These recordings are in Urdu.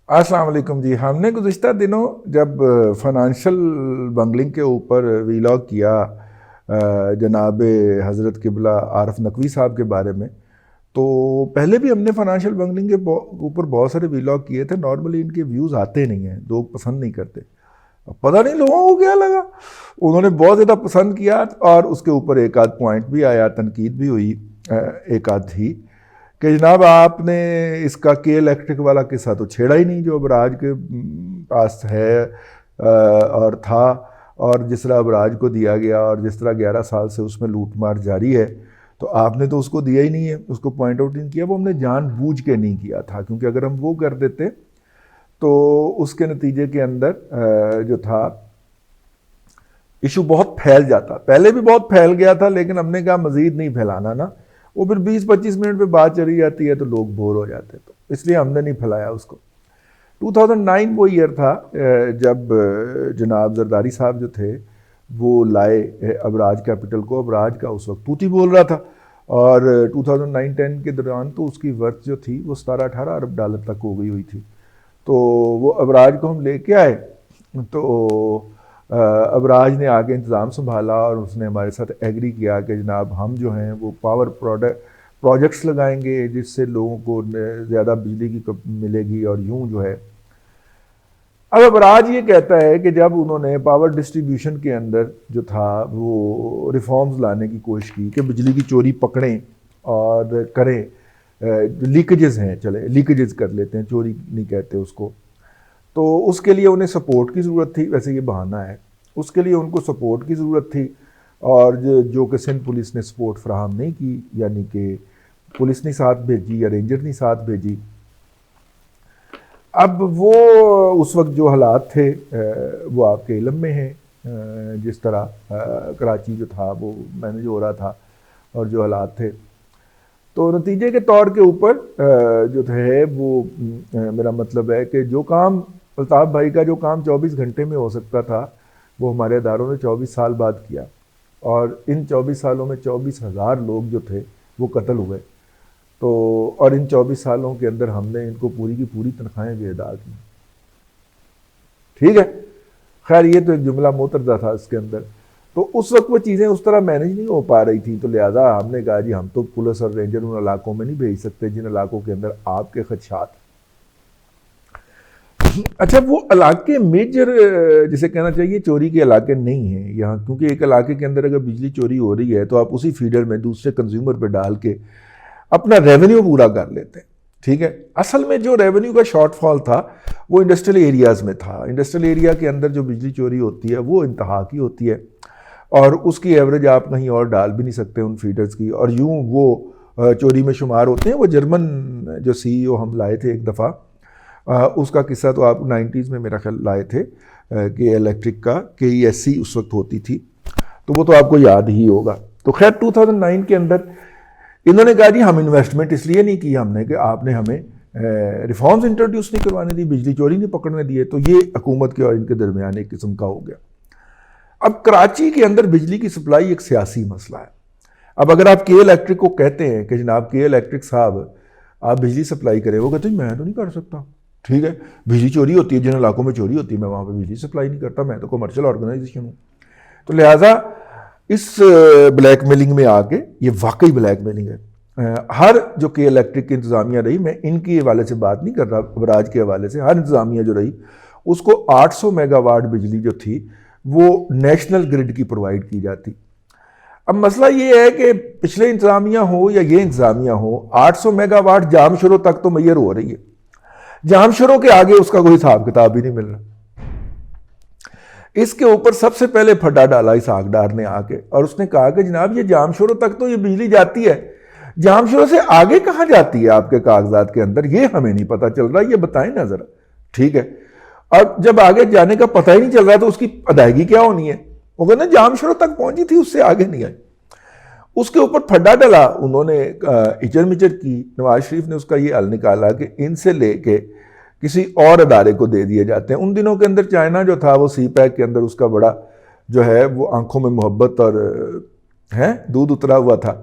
السلام علیکم جی. ہم نے گزشتہ دنوں جب فائنانشل بنگلنگ کے اوپر ویلاگ کیا جناب حضرت قبلہ عارف نقوی صاحب کے بارے میں، تو پہلے بھی ہم نے فائنانشیل بنگلنگ کے اوپر بہت سارے ویلاگ کیے تھے. نارملی ان کے ویوز آتے نہیں ہیں، لوگ پسند نہیں کرتے. پتہ نہیں لوگوں کو کیا لگا، انہوں نے بہت زیادہ پسند کیا اور اس کے اوپر ایک آدھ پوائنٹ بھی آیا، تنقید بھی ہوئی ایک آدھ ہی کہ جناب آپ نے اس کا کے الیکٹرک والا قصہ تو چھیڑا ہی نہیں جو ابراج کے پاس ہے اور تھا، اور جس طرح ابراج کو دیا گیا اور جس طرح 11 سال سے اس میں لوٹ مار جاری ہے، تو آپ نے تو اس کو دیا ہی نہیں ہے، اس کو پوائنٹ آؤٹ نہیں کیا. وہ ہم نے جان بوجھ کے نہیں کیا تھا، کیونکہ اگر ہم وہ کر دیتے تو اس کے نتیجے کے اندر جو تھا ایشو بہت پھیل جاتا. پہلے بھی بہت پھیل گیا تھا، لیکن ہم نے کہا مزید نہیں پھیلانا نا، وہ پھر 20-25 منٹ پہ بات چلی جاتی ہے تو لوگ بور ہو جاتے، تو اس لیے ہم نے نہیں پھیلایا اس کو. 2009 وہ ایئر تھا جب جناب زرداری صاحب جو تھے وہ لائے ابراج کیپٹل کو. ابراج کا اس وقت توتی بول رہا تھا، اور 2009-10 کے دوران تو اس کی ورتھ جو تھی وہ 17-18 ارب ڈالر تک ہو گئی ہوئی تھی. تو وہ ابراج کو ہم لے کے آئے، تو ابراج نے آگے انتظام سنبھالا اور اس نے ہمارے ساتھ ایگری کیا کہ جناب ہم جو ہیں وہ پاور پروجیکٹس لگائیں گے جس سے لوگوں کو زیادہ بجلی کی ملے گی، اور یوں جو ہے. اب ابراج یہ کہتا ہے کہ جب انہوں نے پاور ڈسٹریبیوشن کے اندر جو تھا وہ ریفارمز لانے کی کوشش کی کہ بجلی کی چوری پکڑیں اور کریں، لیکیجز ہیں، چلے لیکیجز کر لیتے ہیں، چوری نہیں کہتے اس کو، تو اس کے لیے انہیں سپورٹ کی ضرورت تھی. ویسے یہ بہانہ ہے، اس کے لیے ان کو سپورٹ کی ضرورت تھی، اور جو کہ سندھ پولیس نے سپورٹ فراہم نہیں کی، یعنی کہ پولیس نہیں ساتھ بھیجی یا رینجر نہیں ساتھ بھیجی. اب وہ اس وقت جو حالات تھے وہ آپ کے علم میں ہیں، جس طرح کراچی جو تھا وہ مینیج ہو رہا تھا اور جو حالات تھے. تو نتیجے کے طور کے اوپر جو ہے وہ میرا مطلب ہے کہ جو کام الطاف بھائی کا جو کام 24 گھنٹے میں ہو سکتا تھا وہ ہمارے اداروں نے 24 سال بعد کیا، اور ان 24 سالوں میں 24,000 لوگ جو تھے وہ قتل ہوئے. تو اور ان 24 سالوں کے اندر ہم نے ان کو پوری کی پوری تنخواہیں بھی ادا کی. ٹھیک ہے، خیر یہ تو ایک جملہ مترجہ تھا اس کے اندر. تو اس وقت وہ چیزیں اس طرح مینیج نہیں ہو پا رہی تھیں، تو لہٰذا ہم نے کہا جی ہم تو پولیس اور رینجر ان علاقوں میں نہیں بھیج سکتے جن علاقوں کے اندر آپ کے خدشات. اچھا، وہ علاقے میجر جسے کہنا چاہیے چوری کے علاقے نہیں ہیں یہاں، کیونکہ ایک علاقے کے اندر اگر بجلی چوری ہو رہی ہے تو آپ اسی فیڈر میں دوسرے کنزیومر پہ ڈال کے اپنا ریونیو پورا کر لیتے ہیں. ٹھیک ہے، اصل میں جو ریونیو کا شارٹ فال تھا وہ انڈسٹریل ایریاز میں تھا. انڈسٹریل ایریا کے اندر جو بجلی چوری ہوتی ہے وہ انتہا کی ہوتی ہے، اور اس کی ایوریج آپ کہیں اور ڈال بھی نہیں سکتے ان فیڈرز کی، اور یوں وہ چوری میں شمار ہوتے ہیں. وہ جرمن جو سی ای او ہم لائے تھے ایک دفعہ، اس کا قصہ تو آپ 90s میں میرا خیال لائے تھے کہ الیکٹرک کا KESC اس وقت ہوتی تھی، تو وہ تو آپ کو یاد ہی ہوگا. تو خیر 2009 کے اندر انہوں نے کہا جی ہم انویسٹمنٹ اس لیے نہیں کی ہم نے کہ آپ نے ہمیں ریفارمز انٹروڈیوس نہیں کروانے دی، بجلی چوری نہیں پکڑنے دیے. تو یہ حکومت کے اور ان کے درمیان ایک قسم کا ہو گیا. اب کراچی کے اندر بجلی کی سپلائی ایک سیاسی مسئلہ ہے. اب اگر آپ کے الیکٹرک کو کہتے ہیں کہ جناب کے الیکٹرک صاحب آپ بجلی سپلائی کریں، وہ کہتے ہیں میں تو نہیں کر سکتا. ٹھیک ہے، بجلی چوری ہوتی ہے، جن علاقوں میں چوری ہوتی ہے میں وہاں پہ بجلی سپلائی نہیں کرتا، میں تو کمرشل آرگنائزیشن ہوں. تو لہٰذا اس بلیک میلنگ میں آ کے، یہ واقعی بلیک میلنگ ہے. ہر جو کہ الیکٹرک کی انتظامیہ رہی، میں ان کے حوالے سے بات نہیں کر رہا، ابراج کے حوالے سے، ہر انتظامیہ جو رہی اس کو 800 میگا واٹ بجلی جو تھی وہ نیشنل گرڈ کی پرووائڈ کی جاتی. اب مسئلہ یہ ہے کہ پچھلے انتظامیہ ہو یا یہ انتظامیہ ہو، 800 میگا واٹ جام شروع تک تو میسر ہو رہی ہے، جام شروع کے آگے اس کا کوئی حساب کتاب ہی نہیں مل رہا. اس کے اوپر سب سے پہلے پھڈا ڈالا اسحاق ڈار نے آ کے، اور اس نے کہا کہ جناب یہ جام شروع تک تو یہ بجلی جاتی ہے، جام شروع سے آگے کہاں جاتی ہے آپ کے کاغذات کے اندر، یہ ہمیں نہیں پتہ چل رہا، یہ بتائیں نا ذرا. ٹھیک ہے، اور جب آگے جانے کا پتہ ہی نہیں چل رہا تو اس کی ادائیگی کیا ہونی ہے؟ وہ کہنا جام شروع تک پہنچی تھی، اس سے آگے نہیں آئی. اس کے اوپر پھڈا ڈالا، انہوں نے اچر مچر کی. نواز شریف نے اس کا یہ حل نکالا کہ ان سے لے کے کسی اور ادارے کو دے دیے جاتے ہیں. ان دنوں کے اندر چائنا جو تھا وہ سی پیک کے اندر اس کا بڑا جو ہے وہ آنکھوں میں محبت اور دودھ اترا ہوا تھا.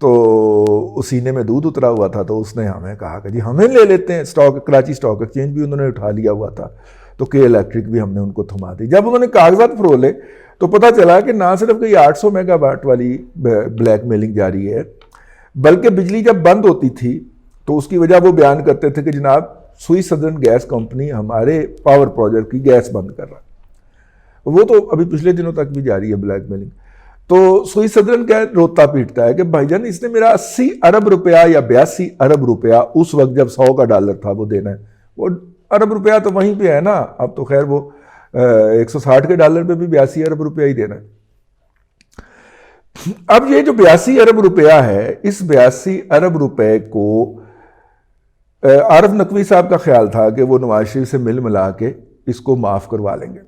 تو اس سینے میں دودھ اترا ہوا تھا، تو اس نے ہمیں کہا کہ جی ہمیں لے لیتے ہیں. کراچی اسٹاک ایکسچینج بھی انہوں نے اٹھا لیا ہوا تھا، تو کے الیکٹرک بھی ہم نے ان کو تھما دی. جب انہوں نے کاغذات فرولے تو پتہ چلا کہ نہ صرف کہ یہ 800 میگا واٹ والی بلیک میلنگ جاری ہے، بلکہ بجلی جب بند ہوتی تھی تو اس کی وجہ وہ بیان کرتے تھے کہ جناب سوئس سدرن گیس کمپنی ہمارے پاور پروجیکٹ کی گیس بند کر رہا ہے. وہ تو ابھی پچھلے دنوں تک بھی جاری ہے بلیک میلنگ. تو سوئس سدرن کیا روتا پیٹتا ہے کہ بھائی جان اس نے میرا 80 ارب روپیہ یا 82 ارب روپیہ اس وقت جب 100 کا ڈالر تھا وہ دینا ہے. وہ ارب روپیہ تو وہیں پہ ہے نا، اب تو خیر وہ 160 کے ڈالر پہ بھی 82 ارب روپیہ ہی دینا ہے. اب یہ جو 82 ارب روپیہ ہے، اس 82 ارب روپے کو عارف نقوی صاحب کا خیال تھا کہ وہ نواز شریف سے مل ملا کے اس کو معاف کروا لیں گے.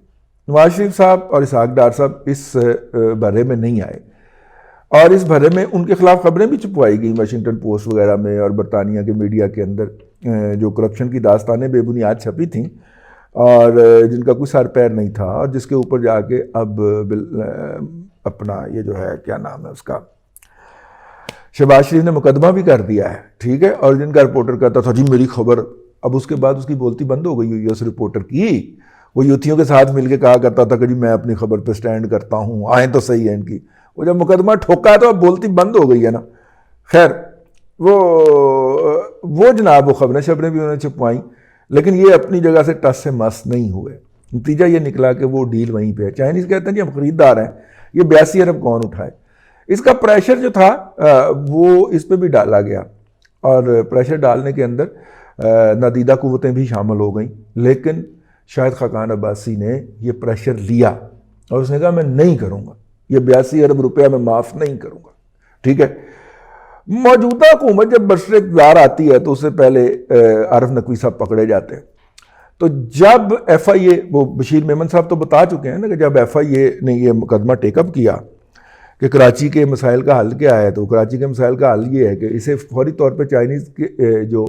نواز شریف صاحب اور اسحاق ڈار صاحب اس بھرے میں نہیں آئے، اور اس بھرے میں ان کے خلاف خبریں بھی چھپوائی گئیں واشنگٹن پوسٹ وغیرہ میں اور برطانیہ کے میڈیا کے اندر، جو کرپشن کی داستانیں بے بنیاد چھپی تھیں اور جن کا کوئی سر پیر نہیں تھا، اور جس کے اوپر جا کے اب اپنا یہ جو ہے کیا نام ہے اس کا، شہباز شریف نے مقدمہ بھی کر دیا ہے. ٹھیک ہے، اور جن کا رپورٹر کہتا تھا جی میری خبر، اب اس کے بعد اس کی بولتی بند ہو گئی ہوئی ہے اس رپورٹر کی. وہ یوتھیوں کے ساتھ مل کے کہا کرتا تھا کہ جی میں اپنی خبر پہ سٹینڈ کرتا ہوں، آئیں تو صحیح ہے ان کی. وہ جب مقدمہ ٹھوکا ہے تو اب بولتی بند ہو گئی ہے نا. خیر وہ جناب وہ خبریں بھی انہوں نے چھپوائیں، لیکن یہ اپنی جگہ سے ٹس سے مس نہیں ہوئے. نتیجہ یہ نکلا کہ وہ ڈیل وہیں پہ ہے. چائنیز کہتے ہیں جی ہم خریدار ہیں، یہ 82 ارب کون اٹھائے. اس کا پریشر جو تھا وہ اس پہ بھی ڈالا گیا، اور پریشر ڈالنے کے اندر نادیدہ قوتیں بھی شامل ہو گئیں. لیکن شاہد خاقان عباسی نے یہ پریشر لیا اور اس نے کہا میں نہیں کروں گا، یہ 82 ارب روپیہ میں معاف نہیں کروں گا. ٹھیک ہے، موجودہ حکومت جب برسر اقتدار آتی ہے تو اس سے پہلے عارف نقوی صاحب پکڑے جاتے ہیں. تو جب ایف آئی اے، وہ بشیر میمن صاحب تو بتا چکے ہیں نا کہ جب ایف آئی اے نے یہ مقدمہ ٹیک اپ کیا کہ کراچی کے مسائل کا حل کیا ہے، تو کراچی کے مسائل کا حل یہ ہے کہ اسے فوری طور پہ چائنیز کے جو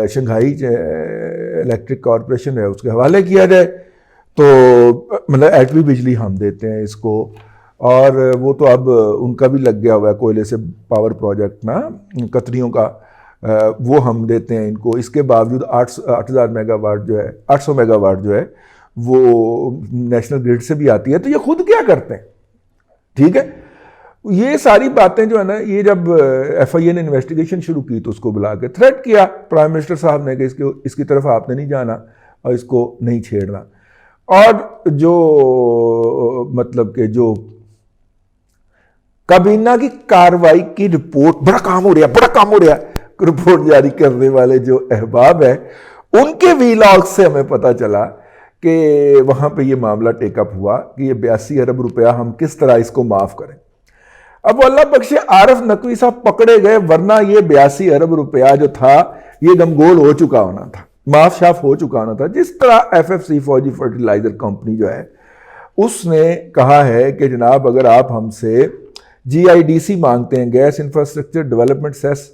شنگھائی الیکٹرک کارپوریشن ہے اس کے حوالے کیا جائے. تو مطلب ایٹمی بجلی ہم دیتے ہیں اس کو، اور وہ تو اب ان کا بھی لگ گیا ہوا ہے کوئلے سے پاور پروجیکٹ نا قطریوں کا، وہ ہم دیتے ہیں ان کو. اس کے باوجود 8,000 میگا واٹ جو ہے، 800 میگا واٹ جو ہے وہ نیشنل گریڈ سے بھی آتی ہے. تو یہ خود کیا کرتے ہیں. ٹھیک ہے، یہ ساری باتیں جو ہے نا، یہ جب ایف آئی اے نے انویسٹیگیشن شروع کی تو اس کو بلا کے تھریٹ کیا پرائم منسٹر صاحب نے کہ اس کی طرف آپ نے نہیں جانا اور اس کو نہیں چھیڑنا. اور جو مطلب کہ جو کابینہ کی کاروائی کی رپورٹ، بڑا کام ہو رہا ہے رپورٹ جاری کرنے والے جو احباب ہیں، ان کے ویلاگ سے ہمیں پتہ چلا کہ وہاں پہ یہ معاملہ ٹیک اپ ہوا کہ یہ 82 ارب روپیہ ہم کس طرح اس کو معاف کریں. اب اللہ بخشے عارف نقوی صاحب پکڑے گئے، ورنہ یہ 82 ارب روپیہ جو تھا یہ گمگول ہو چکا ہونا تھا، معاف شاف ہو چکا ہونا تھا. جس طرح ایف ایف سی فوجی فرٹیلائزر کمپنی جو ہے اس نے کہا ہے کہ جناب اگر آپ ہم سے جی آئی ڈی سی مانگتے ہیں، گیس انفراسٹرکچر ڈیولپمنٹ سیس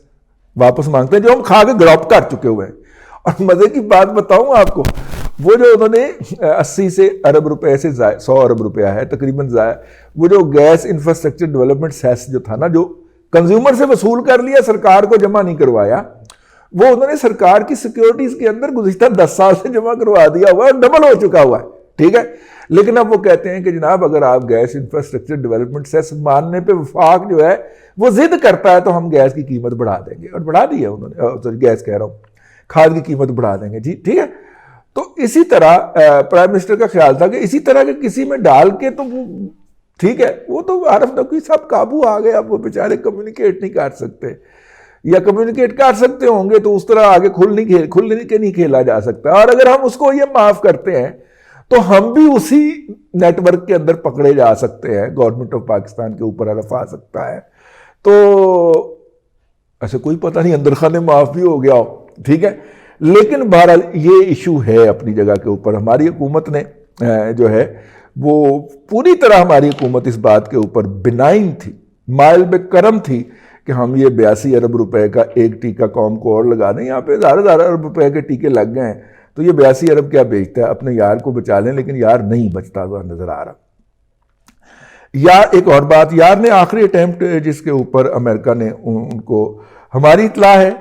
واپس مانگتے ہیں، جو ہم کھا کے گڑپ کر چکے ہوئے ہیں. اور مزے کی بات بتاؤں آپ کو، وہ جو انہوں نے 80 سے ارب روپے سے 100 ارب روپیہ ہے تقریباً وہ جو گیس انفراسٹرکچر ڈیولپمنٹ سیس جو تھا نا، جو کنزیومر سے وصول کر لیا، سرکار کو جمع نہیں کروایا، وہ انہوں نے سرکار کی سیکیورٹیز کے اندر گزشتہ 10 سال سے جمع کروا دیا ہوا ہے، ڈبل ہو چکا ہوا ہے. ٹھیک ہے، لیکن اب وہ کہتے ہیں کہ جناب اگر آپ گیس انفراسٹرکچر ڈیولپمنٹ سیس ماننے پہ وفاق جو ہے وہ ضد کرتا ہے تو ہم گیس کی قیمت بڑھا دیں گے. اور بڑھا دی ہے انہوں نے، گیس کہہ رہا ہوں، کھاد کی قیمت بڑھا دیں گے. جی ٹھیک ہے. تو اسی طرح پرائم منسٹر کا خیال تھا کہ اسی طرح کے کسی میں ڈال کے تو ٹھیک ہے، وہ تو عارف نقوی صاحب قابو آ گئے، اب وہ بیچارے کمیونیکیٹ نہیں کر سکتے، یا کمیونیکیٹ کر سکتے ہوں گے تو اس طرح آگے کھل کے نہیں کھیلا جا سکتا. اور اگر ہم اس کو یہ معاف کرتے ہیں تو ہم بھی اسی نیٹ ورک کے اندر پکڑے جا سکتے ہیں، گورنمنٹ آف پاکستان کے اوپر حلف آ سکتا ہے. تو ایسے کوئی پتہ نہیں اندر خانے معاف بھی ہو گیا ہو. ٹھیک ہے، لیکن بہرحال یہ ایشو ہے اپنی جگہ کے اوپر. ہماری حکومت نے جو ہے وہ پوری طرح، ہماری حکومت اس بات کے اوپر بنائن تھی، مائل بے کرم تھی کہ ہم یہ 82 ارب روپے کا ایک ٹیکہ قوم کو اور لگا دیں. یہاں پہ ہزار ارب روپے کے ٹیکے لگ گئے ہیں تو یہ 82 ارب کیا بیچتا ہے. اپنے یار کو بچا لیں، لیکن یار نہیں بچتا ہوا نظر آ رہا. یار ایک اور بات، یار نے آخری اٹیمپٹ جس کے اوپر امریکہ نے ان کو، ہماری اطلاع ہے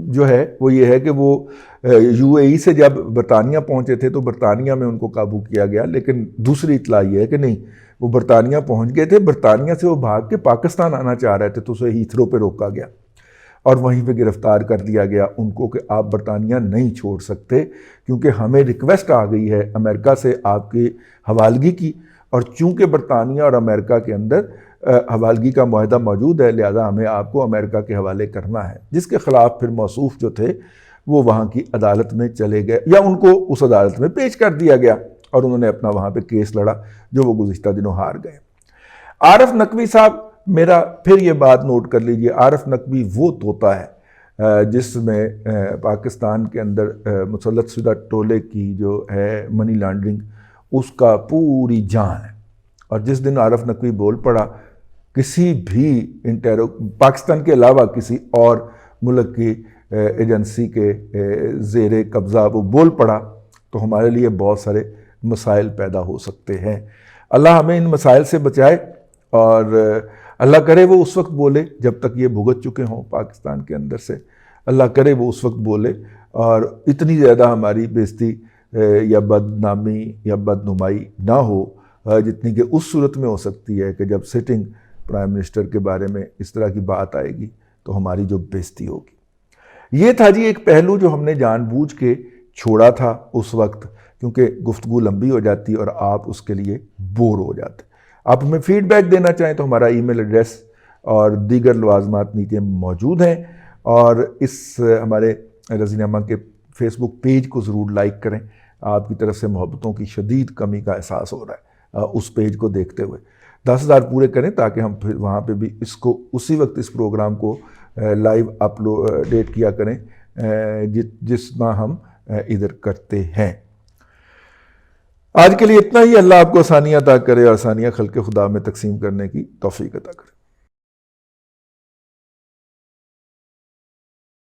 جو ہے وہ یہ ہے کہ وہ یو اے ای سے جب برطانیہ پہنچے تھے تو برطانیہ میں ان کو قابو کیا گیا، لیکن دوسری اطلاع یہ ہے کہ نہیں، وہ برطانیہ پہنچ گئے تھے، برطانیہ سے وہ بھاگ کے پاکستان آنا چاہ رہے تھے تو اسے ہیتھرو پہ روکا گیا اور وہیں پہ گرفتار کر دیا گیا ان کو کہ آپ برطانیہ نہیں چھوڑ سکتے کیونکہ ہمیں ریکویسٹ آ گئی ہے امریکہ سے آپ کی حوالگی کی، اور چونکہ برطانیہ اور امریکہ کے اندر حوالگی کا معاہدہ موجود ہے لہذا ہمیں آپ کو امریکہ کے حوالے کرنا ہے، جس کے خلاف پھر موصوف جو تھے وہ وہاں کی عدالت میں چلے گئے یا ان کو اس عدالت میں پیش کر دیا گیا اور انہوں نے اپنا وہاں پہ کیس لڑا جو وہ گزشتہ دنوں ہار گئے۔ عارف نقوی صاحب، میرا پھر یہ بات نوٹ کر لیجئے، عارف نقوی وہ طوطا ہے جس میں پاکستان کے اندر مسلط شدہ ٹولے کی جو ہے منی لانڈرنگ اس کا پوری جان ہے، اور جس دن عارف نقوی بول پڑا کسی بھی پاکستان کے علاوہ کسی اور ملک کی ایجنسی کے زیر قبضہ وہ بول پڑا تو ہمارے لیے بہت سارے مسائل پیدا ہو سکتے ہیں۔ اللہ ہمیں ان مسائل سے بچائے، اور اللہ کرے وہ اس وقت بولے جب تک یہ بھگت چکے ہوں پاکستان کے اندر سے، اللہ کرے وہ اس وقت بولے اور اتنی زیادہ ہماری بےزتی یا بدنامی یا بدنمائی نہ ہو جتنی کہ اس صورت میں ہو سکتی ہے کہ جب سٹنگ پرائم منسٹر کے بارے میں اس طرح کی بات آئے گی تو ہماری جو بےزتی ہوگی۔ یہ تھا جی ایک پہلو جو ہم نے جان بوجھ کے چھوڑا تھا اس وقت، کیونکہ گفتگو لمبی ہو جاتی اور آپ اس کے لیے بور ہو جاتے۔ آپ ہمیں فیڈ بیک دینا چاہیں تو ہمارا ای میل ایڈریس اور دیگر لوازمات نیچے موجود ہیں، اور اس ہمارے رضینامہ کے فیس بک پیج کو ضرور لائک کریں۔ آپ کی طرف سے محبتوں کی شدید کمی کا احساس ہو رہا ہے اس پیج کو دیکھتے ہوئے۔ 10,000 پورے کریں تاکہ ہم پھر وہاں پہ بھی اس کو اسی وقت اس پروگرام کو لائیو اپلوڈ کیا کریں جتنا ہم ادھر کرتے ہیں۔ آج کے لیے اتنا ہی۔ اللہ آپ کو آسانیاں عطا کرے اور آسانیاں خلق خدا میں تقسیم کرنے کی توفیق عطا کرے۔